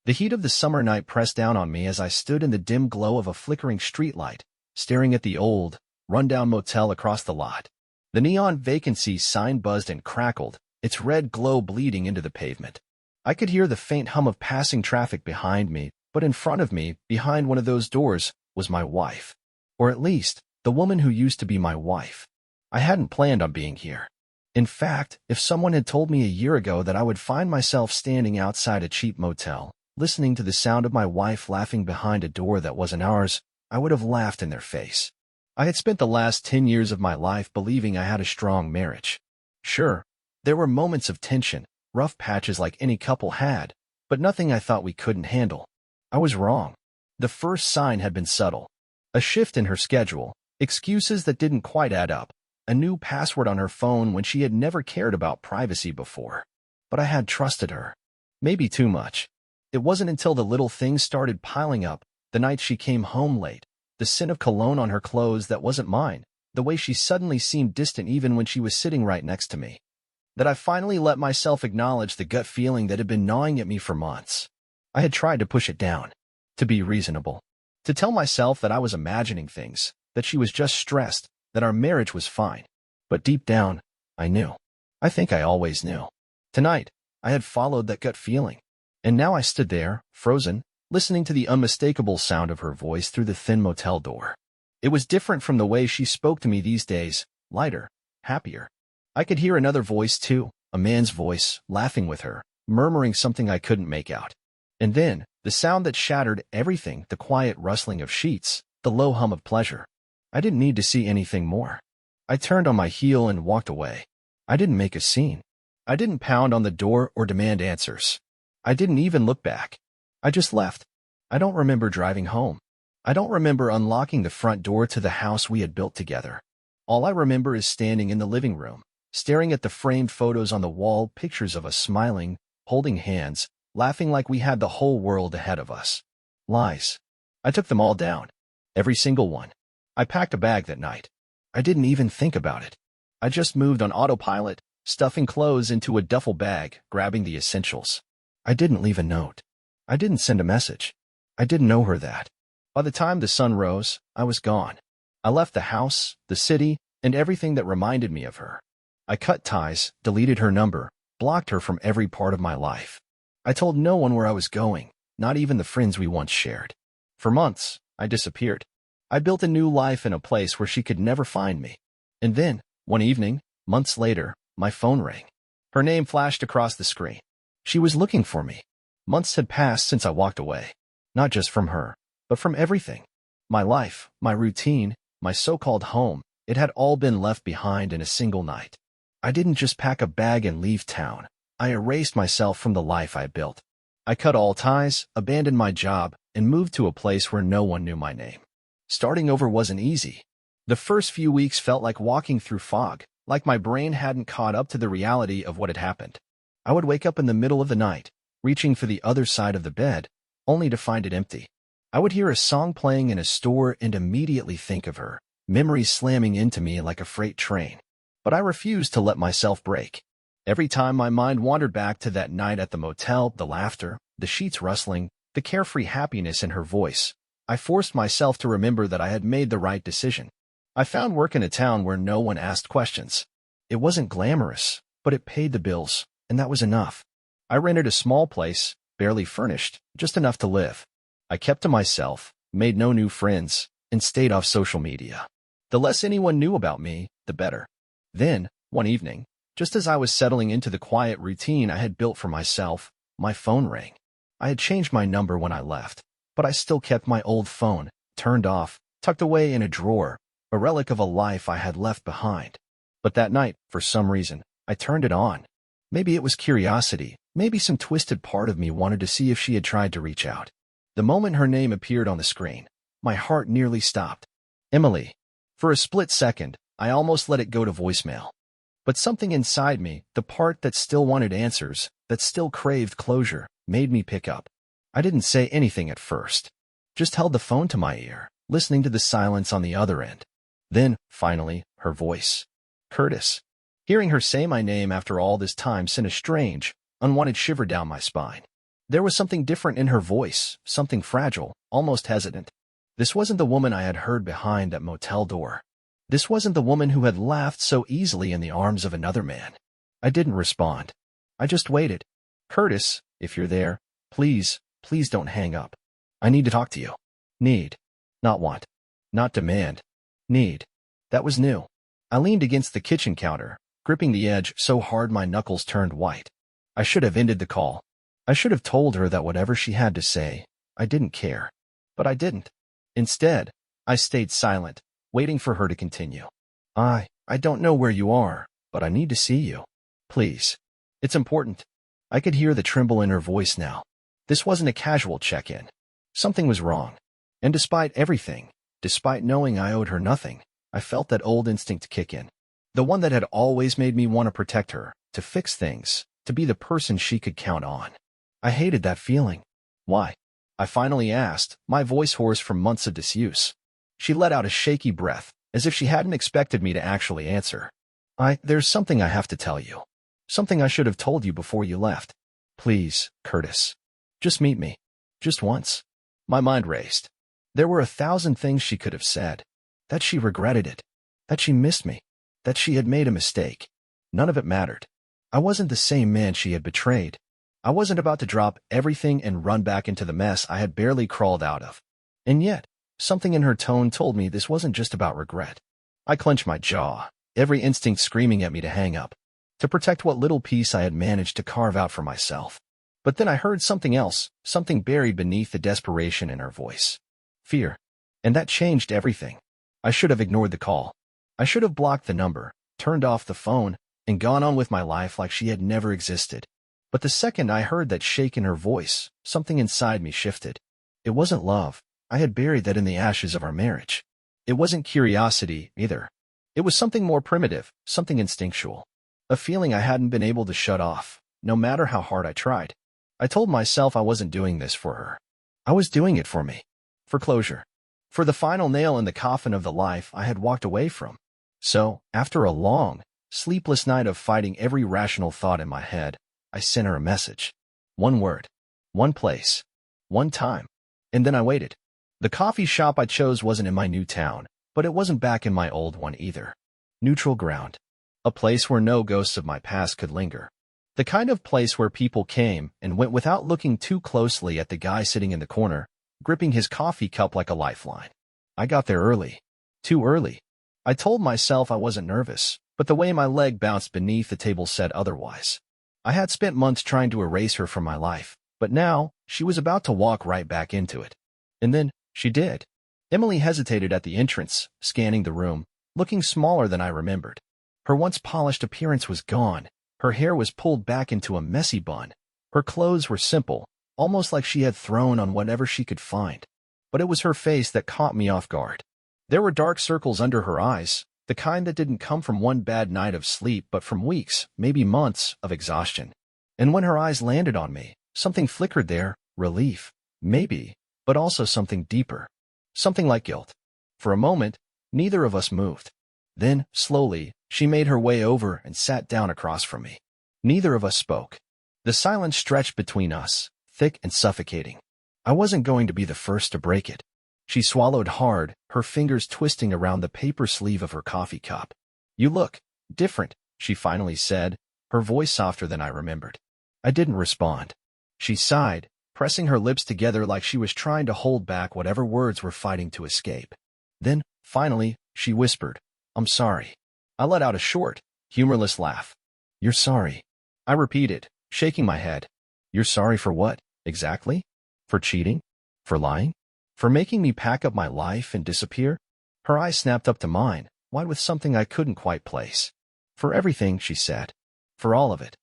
The heat of the summer night pressed down on me as I stood in the dim glow of a flickering streetlight, staring at the old, run-down motel across the lot. The neon vacancy sign buzzed and crackled, its red glow bleeding into the pavement. I could hear the faint hum of passing traffic behind me, but in front of me, behind one of those doors, was my wife. Or at least, the woman who used to be my wife. I hadn't planned on being here. In fact, if someone had told me a year ago that I would find myself standing outside a cheap motel, listening to the sound of my wife laughing behind a door that wasn't ours, I would have laughed in their face. I had spent the last 10 years of my life believing I had a strong marriage. Sure, there were moments of tension, rough patches like any couple had, but nothing I thought we couldn't handle. I was wrong. The first sign had been subtle. A shift in her schedule, excuses that didn't quite add up, a new password on her phone when she had never cared about privacy before. But I had trusted her. Maybe too much. It wasn't until the little things started piling up, the night she came home late, the scent of cologne on her clothes that wasn't mine, the way she suddenly seemed distant even when she was sitting right next to me, that I finally let myself acknowledge the gut feeling that had been gnawing at me for months. I had tried to push it down, to be reasonable, to tell myself that I was imagining things, that she was just stressed, that our marriage was fine. But deep down, I knew. I think I always knew. Tonight, I had followed that gut feeling. And now I stood there, frozen, listening to the unmistakable sound of her voice through the thin motel door. It was different from the way she spoke to me these days, lighter, happier. I could hear another voice too, a man's voice, laughing with her, murmuring something I couldn't make out. And then, the sound that shattered everything, the quiet rustling of sheets, the low hum of pleasure. I didn't need to see anything more. I turned on my heel and walked away. I didn't make a scene. I didn't pound on the door or demand answers. I didn't even look back. I just left. I don't remember driving home. I don't remember unlocking the front door to the house we had built together. All I remember is standing in the living room, staring at the framed photos on the wall, pictures of us smiling, holding hands, laughing like we had the whole world ahead of us. Lies. I took them all down. Every single one. I packed a bag that night. I didn't even think about it. I just moved on autopilot, stuffing clothes into a duffel bag, grabbing the essentials. I didn't leave a note. I didn't send a message. I didn't know her that. By the time the sun rose, I was gone. I left the house, the city, and everything that reminded me of her. I cut ties, deleted her number, blocked her from every part of my life. I told no one where I was going, not even the friends we once shared. For months, I disappeared. I built a new life in a place where she could never find me. And then, one evening, months later, my phone rang. Her name flashed across the screen. She was looking for me. Months had passed since I walked away. Not just from her, but from everything. My life, my routine, my so-called home, it had all been left behind in a single night. I didn't just pack a bag and leave town. I erased myself from the life I built. I cut all ties, abandoned my job, and moved to a place where no one knew my name. Starting over wasn't easy. The first few weeks felt like walking through fog, like my brain hadn't caught up to the reality of what had happened. I would wake up in the middle of the night, reaching for the other side of the bed, only to find it empty. I would hear a song playing in a store and immediately think of her, memories slamming into me like a freight train. But I refused to let myself break. Every time my mind wandered back to that night at the motel, the laughter, the sheets rustling, the carefree happiness in her voice, I forced myself to remember that I had made the right decision. I found work in a town where no one asked questions. It wasn't glamorous, but it paid the bills, and that was enough. I rented a small place, barely furnished, just enough to live. I kept to myself, made no new friends, and stayed off social media. The less anyone knew about me, the better. Then, one evening, just as I was settling into the quiet routine I had built for myself, my phone rang. I had changed my number when I left, but I still kept my old phone, turned off, tucked away in a drawer, a relic of a life I had left behind. But that night, for some reason, I turned it on. Maybe it was curiosity, maybe some twisted part of me wanted to see if she had tried to reach out. The moment her name appeared on the screen, my heart nearly stopped. Emily. For a split second, I almost let it go to voicemail. But something inside me, the part that still wanted answers, that still craved closure, made me pick up. I didn't say anything at first. Just held the phone to my ear, listening to the silence on the other end. Then, finally, her voice. Curtis. Hearing her say my name after all this time sent a strange, unwanted shiver down my spine. There was something different in her voice, something fragile, almost hesitant. This wasn't the woman I had heard behind that motel door. This wasn't the woman who had laughed so easily in the arms of another man. I didn't respond. I just waited. Curtis, if you're there, please don't hang up. I need to talk to you. Need. Not want. Not demand. Need. That was new. I leaned against the kitchen counter, gripping the edge so hard my knuckles turned white. I should have ended the call. I should have told her that whatever she had to say, I didn't care. But I didn't. Instead, I stayed silent, waiting for her to continue. I don't know where you are, but I need to see you. Please. It's important. I could hear the tremble in her voice now. This wasn't a casual check-in. Something was wrong. And despite everything, despite knowing I owed her nothing, I felt that old instinct kick in. The one that had always made me want to protect her, to fix things, to be the person she could count on. I hated that feeling. Why? I finally asked, my voice hoarse from months of disuse. She let out a shaky breath, as if she hadn't expected me to actually answer. There's something I have to tell you. Something I should have told you before you left. Please, Curtis. Just meet me. Just once. My mind raced. There were 1,000 things she could have said. That she regretted it. That she missed me. That she had made a mistake. None of it mattered. I wasn't the same man she had betrayed. I wasn't about to drop everything and run back into the mess I had barely crawled out of. And yet, something in her tone told me this wasn't just about regret. I clenched my jaw, every instinct screaming at me to hang up, to protect what little peace I had managed to carve out for myself. But then I heard something else, something buried beneath the desperation in her voice. Fear. And that changed everything. I should have ignored the call. I should have blocked the number, turned off the phone, and gone on with my life like she had never existed. But the second I heard that shake in her voice, something inside me shifted. It wasn't love. I had buried that in the ashes of our marriage. It wasn't curiosity, either. It was something more primitive, something instinctual. A feeling I hadn't been able to shut off, no matter how hard I tried. I told myself I wasn't doing this for her. I was doing it for me. For closure. For the final nail in the coffin of the life I had walked away from. So, after a long, sleepless night of fighting every rational thought in my head, I sent her a message. One word. One place. One time. And then I waited. The coffee shop I chose wasn't in my new town, but it wasn't back in my old one either. Neutral ground. A place where no ghosts of my past could linger. The kind of place where people came and went without looking too closely at the guy sitting in the corner, gripping his coffee cup like a lifeline. I got there early. Too early. I told myself I wasn't nervous, but the way my leg bounced beneath the table said otherwise. I had spent months trying to erase her from my life, but now she was about to walk right back into it. And then she did. Emily hesitated at the entrance, scanning the room, looking smaller than I remembered. Her once polished appearance was gone. Her hair was pulled back into a messy bun. Her clothes were simple, almost like she had thrown on whatever she could find. But it was her face that caught me off guard. There were dark circles under her eyes, the kind that didn't come from one bad night of sleep but from weeks, maybe months, of exhaustion. And when her eyes landed on me, something flickered there, relief, maybe, but also something deeper. Something like guilt. For a moment, neither of us moved. Then, slowly, she made her way over and sat down across from me. Neither of us spoke. The silence stretched between us, thick and suffocating. I wasn't going to be the first to break it. She swallowed hard, her fingers twisting around the paper sleeve of her coffee cup. You look different, she finally said, her voice softer than I remembered. I didn't respond. She sighed, pressing her lips together like she was trying to hold back whatever words were fighting to escape. Then, finally, she whispered, I'm sorry. I let out a short, humorless laugh. You're sorry. I repeated, shaking my head. You're sorry for what, exactly? For cheating? For lying? For making me pack up my life and disappear? Her eyes snapped up to mine, wide with something I couldn't quite place. For everything, she said. For all of it.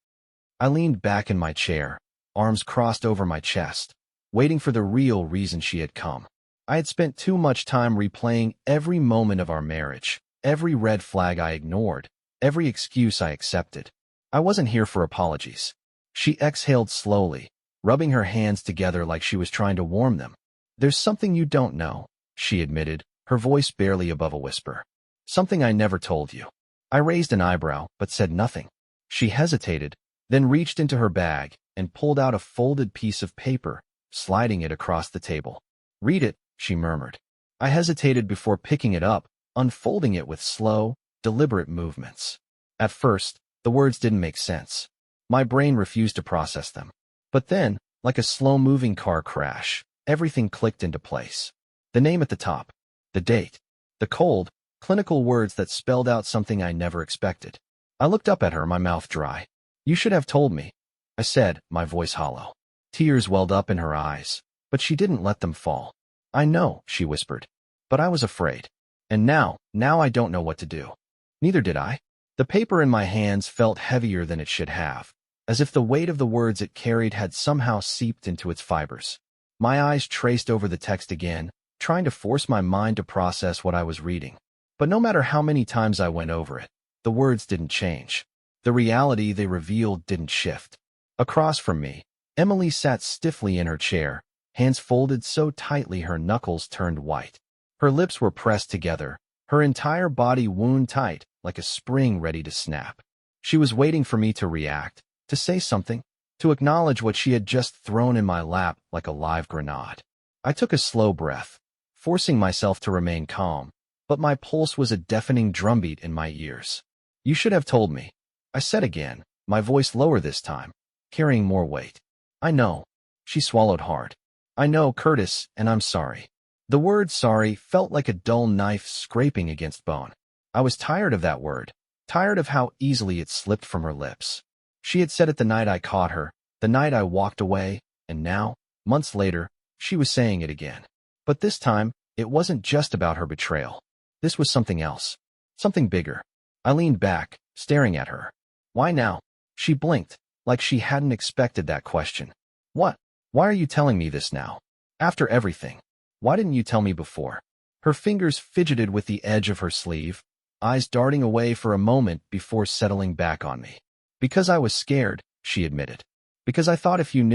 I leaned back in my chair, arms crossed over my chest, waiting for the real reason she had come. I had spent too much time replaying every moment of our marriage, every red flag I ignored, every excuse I accepted. I wasn't here for apologies. She exhaled slowly, rubbing her hands together like she was trying to warm them. There's something you don't know, she admitted, her voice barely above a whisper. Something I never told you. I raised an eyebrow, but said nothing. She hesitated, then reached into her bag and pulled out a folded piece of paper, sliding it across the table. "Read it," she murmured. I hesitated before picking it up, unfolding it with slow, deliberate movements. At first, the words didn't make sense. My brain refused to process them. But then, like a slow-moving car crash, everything clicked into place. The name at the top, the date, the cold, clinical words that spelled out something I never expected. I looked up at her, my mouth dry. "You should have told me," I said, my voice hollow. Tears welled up in her eyes, but she didn't let them fall. "I know," she whispered, "but I was afraid. And now I don't know what to do." Neither did I. The paper in my hands felt heavier than it should have, as if the weight of the words it carried had somehow seeped into its fibers. My eyes traced over the text again, trying to force my mind to process what I was reading. But no matter how many times I went over it, the words didn't change. The reality they revealed didn't shift. Across from me, Emily sat stiffly in her chair, hands folded so tightly her knuckles turned white. Her lips were pressed together, her entire body wound tight, like a spring ready to snap. She was waiting for me to react, to say something, to acknowledge what she had just thrown in my lap like a live grenade. I took a slow breath, forcing myself to remain calm, but my pulse was a deafening drumbeat in my ears. "You should have told me," I said again, my voice lower this time, carrying more weight. "I know." She swallowed hard. "I know, Curtis, and I'm sorry." The word sorry felt like a dull knife scraping against bone. I was tired of that word, tired of how easily it slipped from her lips. She had said it the night I caught her, the night I walked away, and now, months later, she was saying it again. But this time, it wasn't just about her betrayal. This was something else, something bigger. I leaned back, staring at her. "Why now?" She blinked, like she hadn't expected that question. "What? Why are you telling me this now? After everything? Why didn't you tell me before?" Her fingers fidgeted with the edge of her sleeve, eyes darting away for a moment before settling back on me. "Because I was scared," she admitted. "Because I thought if you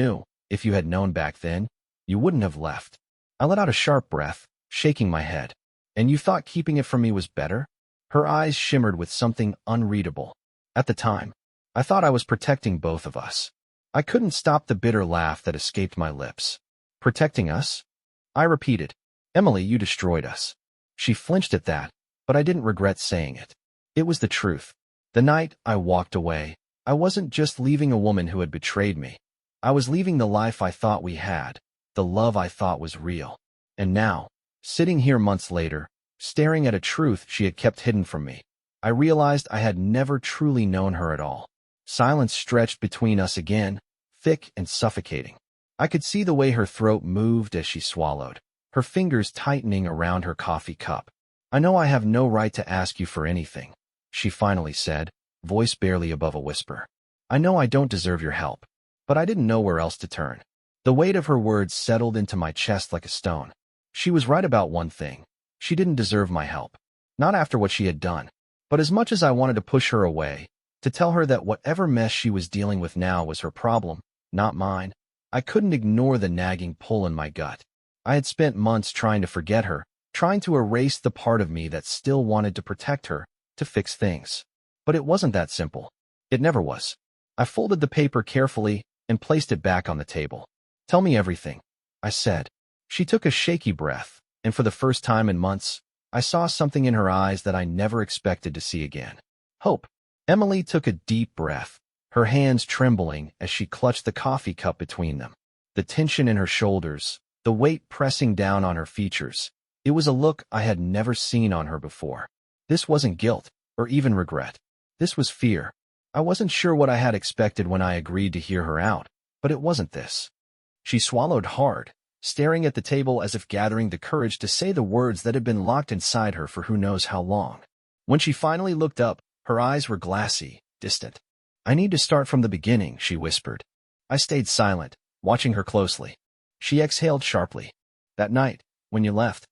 had known back then, you wouldn't have left." I let out a sharp breath, shaking my head. "And you thought keeping it from me was better?" Her eyes shimmered with something unreadable. "At the time, I thought I was protecting both of us." I couldn't stop the bitter laugh that escaped my lips. "Protecting us?" I repeated. "Emily, you destroyed us." She flinched at that, but I didn't regret saying it. It was the truth. The night I walked away, I wasn't just leaving a woman who had betrayed me. I was leaving the life I thought we had, the love I thought was real. And now, sitting here months later, staring at a truth she had kept hidden from me, I realized I had never truly known her at all. Silence stretched between us again, thick and suffocating. I could see the way her throat moved as she swallowed, her fingers tightening around her coffee cup. "I know I have no right to ask you for anything," she finally said, voice barely above a whisper. "I know I don't deserve your help." But I didn't know where else to turn. The weight of her words settled into my chest like a stone. She was right about one thing. She didn't deserve my help. Not after what she had done. But as much as I wanted to push her away, to tell her that whatever mess she was dealing with now was her problem, not mine, I couldn't ignore the nagging pull in my gut. I had spent months trying to forget her, trying to erase the part of me that still wanted to protect her, to fix things. But it wasn't that simple. It never was. I folded the paper carefully and placed it back on the table. "Tell me everything," I said. She took a shaky breath, and for the first time in months, I saw something in her eyes that I never expected to see again. Hope. Emily took a deep breath, her hands trembling as she clutched the coffee cup between them. The tension in her shoulders, the weight pressing down on her features. It was a look I had never seen on her before. This wasn't guilt, or even regret. This was fear. I wasn't sure what I had expected when I agreed to hear her out, but it wasn't this. She swallowed hard, staring at the table as if gathering the courage to say the words that had been locked inside her for who knows how long. When she finally looked up, her eyes were glassy, distant. "I need to start from the beginning," she whispered. I stayed silent, watching her closely. She exhaled sharply. "That night, when you left,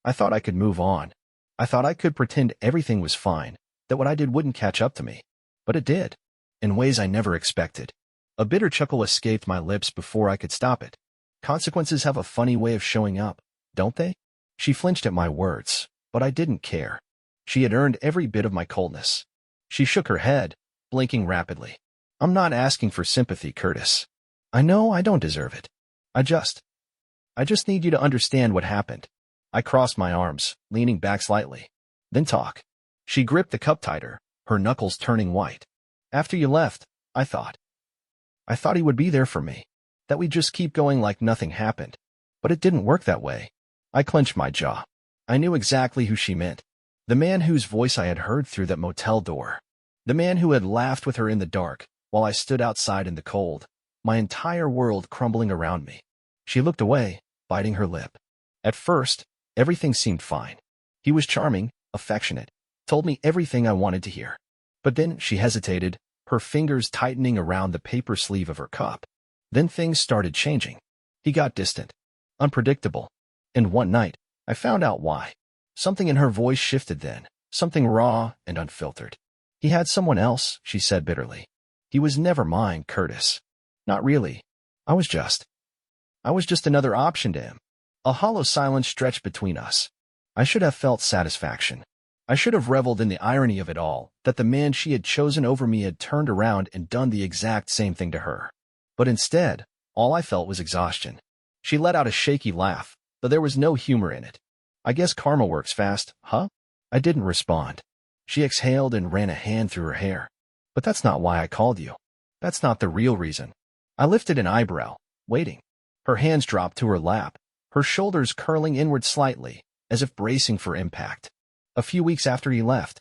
I thought I could move on. I thought I could pretend everything was fine, that what I did wouldn't catch up to me. But it did, in ways I never expected." A bitter chuckle escaped my lips before I could stop it. "Consequences have a funny way of showing up, don't they?" She flinched at my words, but I didn't care. She had earned every bit of my coldness. She shook her head, blinking rapidly. I'm not asking for sympathy, Curtis. I know I don't deserve it. I just need you to understand what happened. I crossed my arms, leaning back slightly. Then talk. She gripped the cup tighter, her knuckles turning white. After you left, I thought he would be there for me. That we'd just keep going like nothing happened. But it didn't work that way. I clenched my jaw. I knew exactly who she meant. The man whose voice I had heard through that motel door. The man who had laughed with her in the dark, while I stood outside in the cold, my entire world crumbling around me. She looked away, biting her lip. At first, everything seemed fine. He was charming, affectionate, told me everything I wanted to hear. But then she hesitated, her fingers tightening around the paper sleeve of her cup. Then things started changing. He got distant, unpredictable. And one night, I found out why. Something in her voice shifted then, something raw and unfiltered. He had someone else, she said bitterly. He was never mine, Curtis. Not really. I was just another option to him. A hollow silence stretched between us. I should have felt satisfaction. I should have reveled in the irony of it all, that the man she had chosen over me had turned around and done the exact same thing to her. But instead, all I felt was exhaustion. She let out a shaky laugh, though there was no humor in it. I guess karma works fast, huh? I didn't respond. She exhaled and ran a hand through her hair. But that's not why I called you. That's not the real reason. I lifted an eyebrow, waiting. Her hands dropped to her lap, her shoulders curling inward slightly, as if bracing for impact. A few weeks after he left,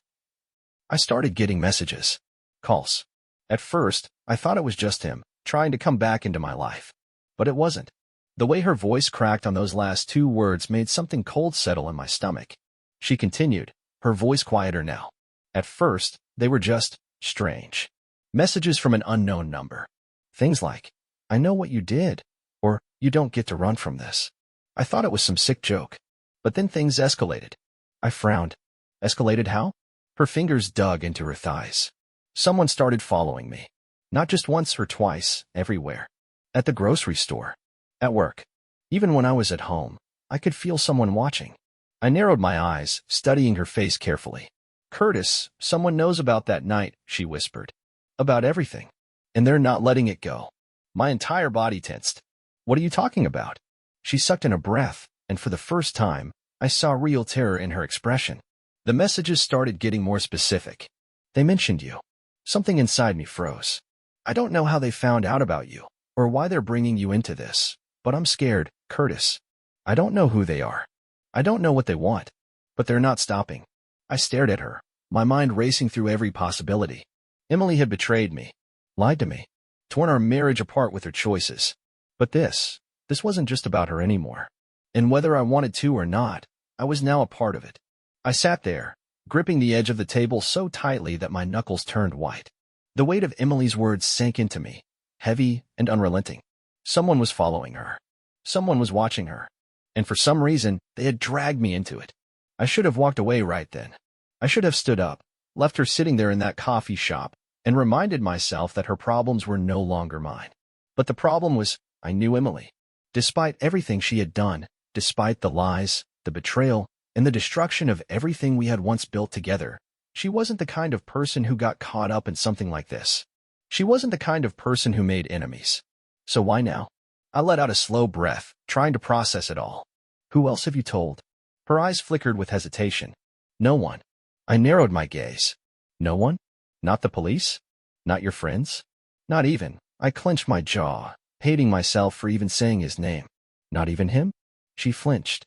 I started getting messages, calls. At first, I thought it was just him, trying to come back into my life. But it wasn't. The way her voice cracked on those last two words made something cold settle in my stomach. She continued, her voice quieter now. At first, they were just strange. Messages from an unknown number. Things like, I know what you did, or you don't get to run from this. I thought it was some sick joke. But then things escalated. I frowned. Escalated how? Her fingers dug into her thighs. Someone started following me. Not just once or twice, everywhere. At the grocery store. At work. Even when I was at home, I could feel someone watching. I narrowed my eyes, studying her face carefully. Curtis, someone knows about that night, she whispered. About everything. And they're not letting it go. My entire body tensed. What are you talking about? She sucked in a breath, and for the first time, I saw real terror in her expression. The messages started getting more specific. They mentioned you. Something inside me froze. I don't know how they found out about you, or why they're bringing you into this, but I'm scared, Curtis. I don't know who they are. I don't know what they want, but they're not stopping. I stared at her, my mind racing through every possibility. Emily had betrayed me, lied to me, torn our marriage apart with her choices. But this wasn't just about her anymore. And whether I wanted to or not, I was now a part of it. I sat there, gripping the edge of the table so tightly that my knuckles turned white. The weight of Emily's words sank into me, heavy and unrelenting. Someone was following her. Someone was watching her. And for some reason, they had dragged me into it. I should have walked away right then. I should have stood up, left her sitting there in that coffee shop, and reminded myself that her problems were no longer mine. But the problem was, I knew Emily. Despite everything she had done, despite the lies, the betrayal, and the destruction of everything we had once built together, she wasn't the kind of person who got caught up in something like this. She wasn't the kind of person who made enemies. So why now? I let out a slow breath, trying to process it all. Who else have you told? Her eyes flickered with hesitation. No one. I narrowed my gaze. No one? Not the police? Not your friends? Not even. I clenched my jaw, hating myself for even saying his name. Not even him? She flinched.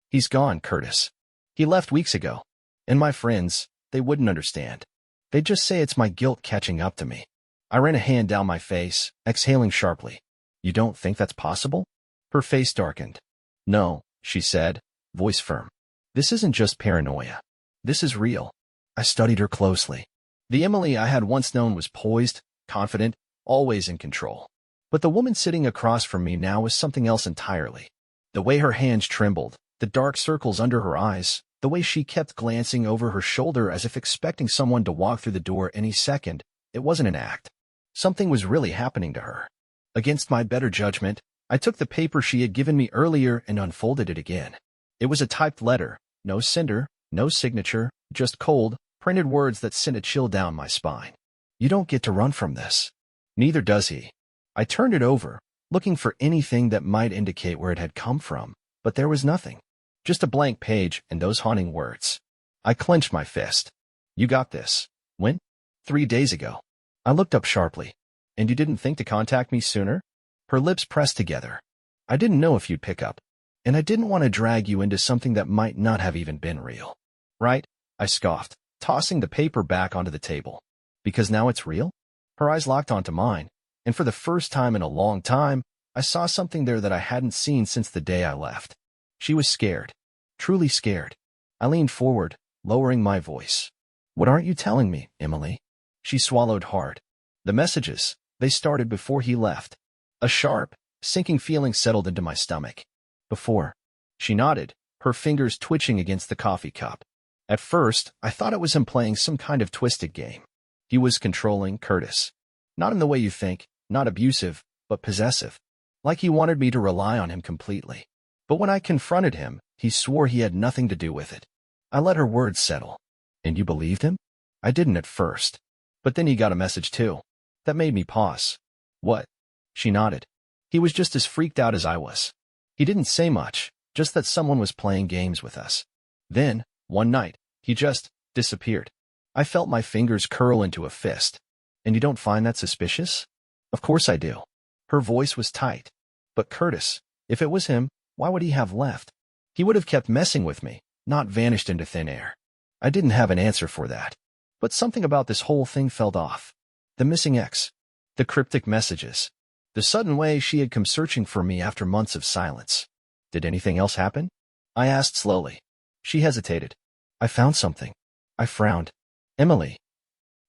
He's gone, Curtis. He left weeks ago. And my friends, they wouldn't understand. They'd just say it's my guilt catching up to me. I ran a hand down my face, exhaling sharply. You don't think that's possible? Her face darkened. No, she said, voice firm. This isn't just paranoia. This is real. I studied her closely. The Emily I had once known was poised, confident, always in control. But the woman sitting across from me now was something else entirely. The way her hands trembled, the dark circles under her eyes, the way she kept glancing over her shoulder as if expecting someone to walk through the door any second, it wasn't an act. Something was really happening to her. Against my better judgment, I took the paper she had given me earlier and unfolded it again. It was a typed letter, no sender, no signature, just cold, printed words that sent a chill down my spine. You don't get to run from this. Neither does he. I turned it over, looking for anything that might indicate where it had come from, but there was nothing. Just a blank page and those haunting words. I clenched my fist. You got this. When? 3 days ago. I looked up sharply. And you didn't think to contact me sooner? Her lips pressed together. I didn't know if you'd pick up. And I didn't want to drag you into something that might not have even been real. Right? I scoffed, tossing the paper back onto the table. Because now it's real? Her eyes locked onto mine, and for the first time in a long time, I saw something there that I hadn't seen since the day I left. She was scared. Truly scared. I leaned forward, lowering my voice. What aren't you telling me, Emily? She swallowed hard. The messages, they started before he left. A sharp, sinking feeling settled into my stomach. Before. She nodded, her fingers twitching against the coffee cup. At first, I thought it was him playing some kind of twisted game. He was controlling Curtis. Not in the way you think, not abusive, but possessive. Like he wanted me to rely on him completely. But when I confronted him, he swore he had nothing to do with it. I let her words settle. And you believed him? I didn't at first. But then he got a message too. That made me pause. What? She nodded. He was just as freaked out as I was. He didn't say much, just that someone was playing games with us. Then, one night, he just disappeared. I felt my fingers curl into a fist. And you don't find that suspicious? Of course I do. Her voice was tight. But Curtis, if it was him, why would he have left? He would have kept messing with me, not vanished into thin air. I didn't have an answer for that. But something about this whole thing felt off. The missing ex. The cryptic messages. The sudden way she had come searching for me after months of silence. Did anything else happen? I asked slowly. She hesitated. I found something. I frowned. Emily.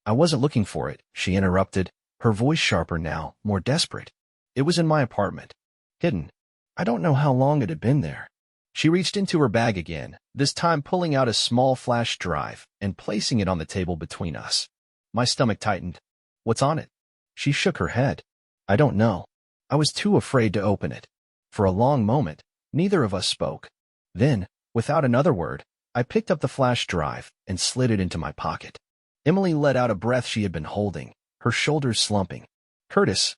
I wasn't looking for it, she interrupted, her voice sharper now, more desperate. It was in my apartment. Hidden. I don't know how long it had been there. She reached into her bag again, this time pulling out a small flash drive and placing it on the table between us. My stomach tightened. What's on it? She shook her head. I don't know. I was too afraid to open it. For a long moment, neither of us spoke. Then, without another word, I picked up the flash drive and slid it into my pocket. Emily let out a breath she had been holding, her shoulders slumping. Curtis,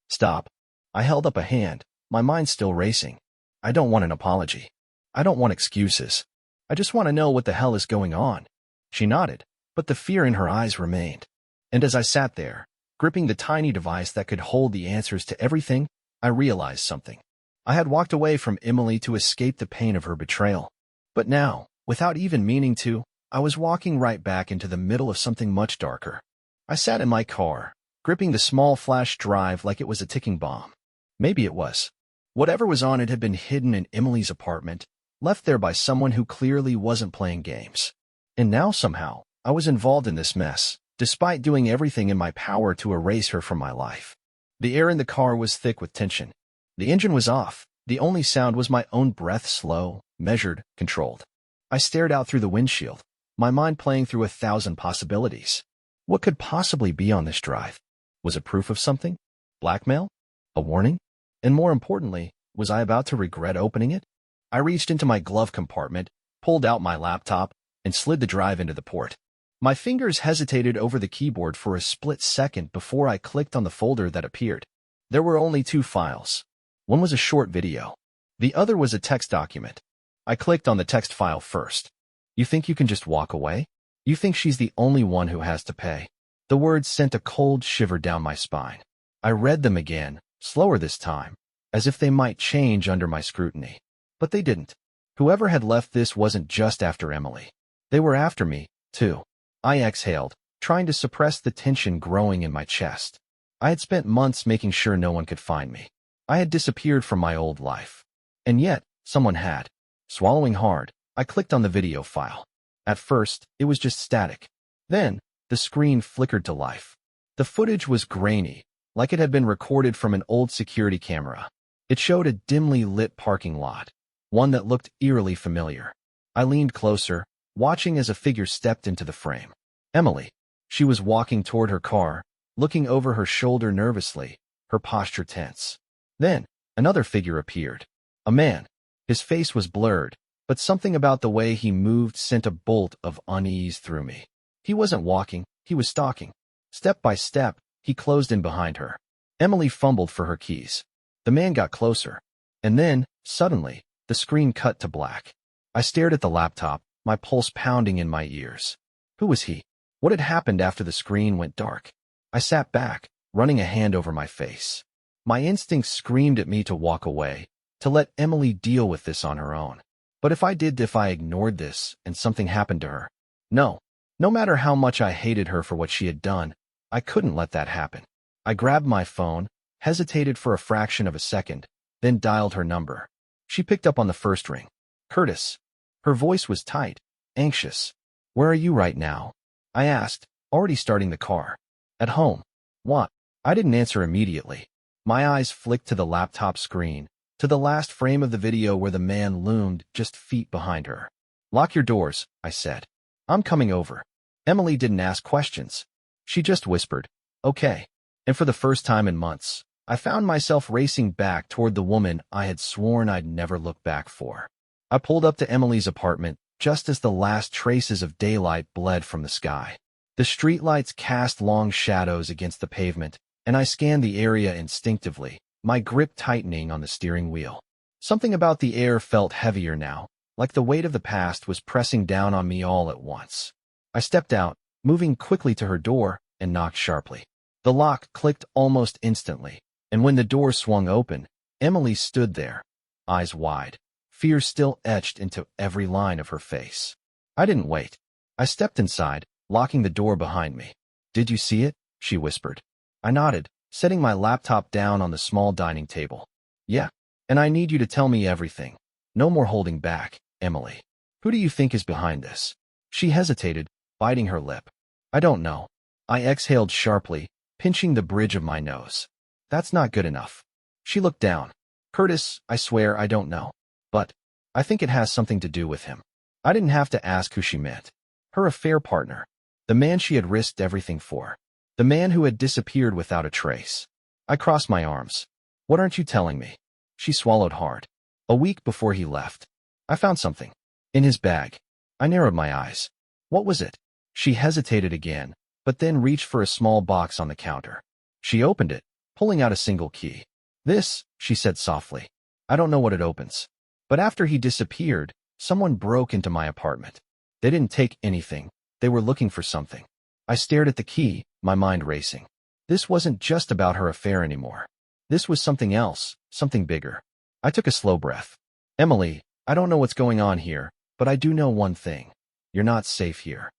Stop. I held up a hand, my mind still racing. I don't want an apology. I don't want excuses. I just want to know what the hell is going on. She nodded, but the fear in her eyes remained. And as I sat there, gripping the tiny device that could hold the answers to everything, I realized something. I had walked away from Emily to escape the pain of her betrayal. But now, without even meaning to, I was walking right back into the middle of something much darker. I sat in my car, gripping the small flash drive like it was a ticking bomb. Maybe it was. Whatever was on it had been hidden in Emily's apartment, left there by someone who clearly wasn't playing games. And now somehow, I was involved in this mess, despite doing everything in my power to erase her from my life. The air in the car was thick with tension. The engine was off. The only sound was my own breath, slow, measured, controlled. I stared out through the windshield, my mind playing through 1,000 possibilities. What could possibly be on this drive? Was it proof of something? Blackmail? A warning? And more importantly, was I about to regret opening it? I reached into my glove compartment, pulled out my laptop, and slid the drive into the port. My fingers hesitated over the keyboard for a split second before I clicked on the folder that appeared. There were only 2 files. One was a short video. The other was a text document. I clicked on the text file first. You think you can just walk away? You think she's the only one who has to pay? The words sent a cold shiver down my spine. I read them again, slower this time, as if they might change under my scrutiny. But they didn't. Whoever had left this wasn't just after Emily. They were after me, too. I exhaled, trying to suppress the tension growing in my chest. I had spent months making sure no one could find me. I had disappeared from my old life. And yet, someone had. Swallowing hard, I clicked on the video file. At first, it was just static. Then, the screen flickered to life. The footage was grainy, like it had been recorded from an old security camera. It showed a dimly lit parking lot, one that looked eerily familiar. I leaned closer, watching as a figure stepped into the frame. Emily. She was walking toward her car, looking over her shoulder nervously, her posture tense. Then, another figure appeared. A man. His face was blurred, but something about the way he moved sent a bolt of unease through me. He wasn't walking, he was stalking. Step by step, He closed in behind her. Emily fumbled for her keys. The man got closer. And then, suddenly, the screen cut to black. I stared at the laptop, my pulse pounding in my ears. Who was he? What had happened after the screen went dark? I sat back, running a hand over my face. My instincts screamed at me to walk away, to let Emily deal with this on her own. But if I ignored this, and something happened to her? No. No matter how much I hated her for what she had done, I couldn't let that happen. I grabbed my phone, hesitated for a fraction of a second, then dialed her number. She picked up on the first ring. Curtis. Her voice was tight, anxious. Where are you right now? I asked, already starting the car. At home. What? I didn't answer immediately. My eyes flicked to the laptop screen, to the last frame of the video where the man loomed just feet behind her. Lock your doors, I said. I'm coming over. Emily didn't ask questions. She just whispered, okay. And for the first time in months, I found myself racing back toward the woman I had sworn I'd never look back for. I pulled up to Emily's apartment just as the last traces of daylight bled from the sky. The streetlights cast long shadows against the pavement, and I scanned the area instinctively, my grip tightening on the steering wheel. Something about the air felt heavier now, like the weight of the past was pressing down on me all at once. I stepped out, moving quickly to her door, and knocked sharply. The lock clicked almost instantly, and when the door swung open, Emily stood there, eyes wide, fear still etched into every line of her face. I didn't wait. I stepped inside, locking the door behind me. Did you see it? She whispered. I nodded, setting my laptop down on the small dining table. Yeah, and I need you to tell me everything. No more holding back, Emily. Who do you think is behind this? She hesitated, biting her lip. I don't know. I exhaled sharply, pinching the bridge of my nose. That's not good enough. She looked down. Curtis, I swear I don't know. But I think it has something to do with him. I didn't have to ask who she meant. Her affair partner. The man she had risked everything for. The man who had disappeared without a trace. I crossed my arms. What aren't you telling me? She swallowed hard. A week before he left, I found something. In his bag. I narrowed my eyes. What was it? She hesitated again, but then reached for a small box on the counter. She opened it, pulling out a single key. This, she said softly. I don't know what it opens. But after he disappeared, someone broke into my apartment. They didn't take anything. They were looking for something. I stared at the key, my mind racing. This wasn't just about her affair anymore. This was something else, something bigger. I took a slow breath. Emily, I don't know what's going on here, but I do know one thing. You're not safe here.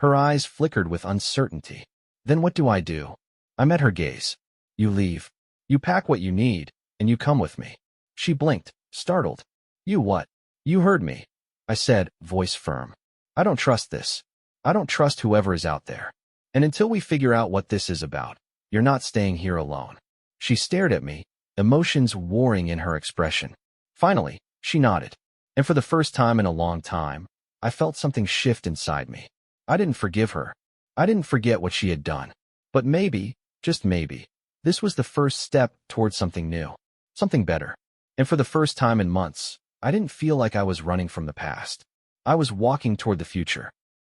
Her eyes flickered with uncertainty. Then what do I do? I met her gaze. You leave. You pack what you need, and you come with me. She blinked, startled. You what? You heard me. I said, voice firm. I don't trust this. I don't trust whoever is out there. And until we figure out what this is about, you're not staying here alone. She stared at me, emotions warring in her expression. Finally, she nodded. And for the first time in a long time, I felt something shift inside me. I didn't forgive her. I didn't forget what she had done. But maybe, just maybe, this was the first step towards something new, something better. And for the first time in months, I didn't feel like I was running from the past. I was walking toward the future.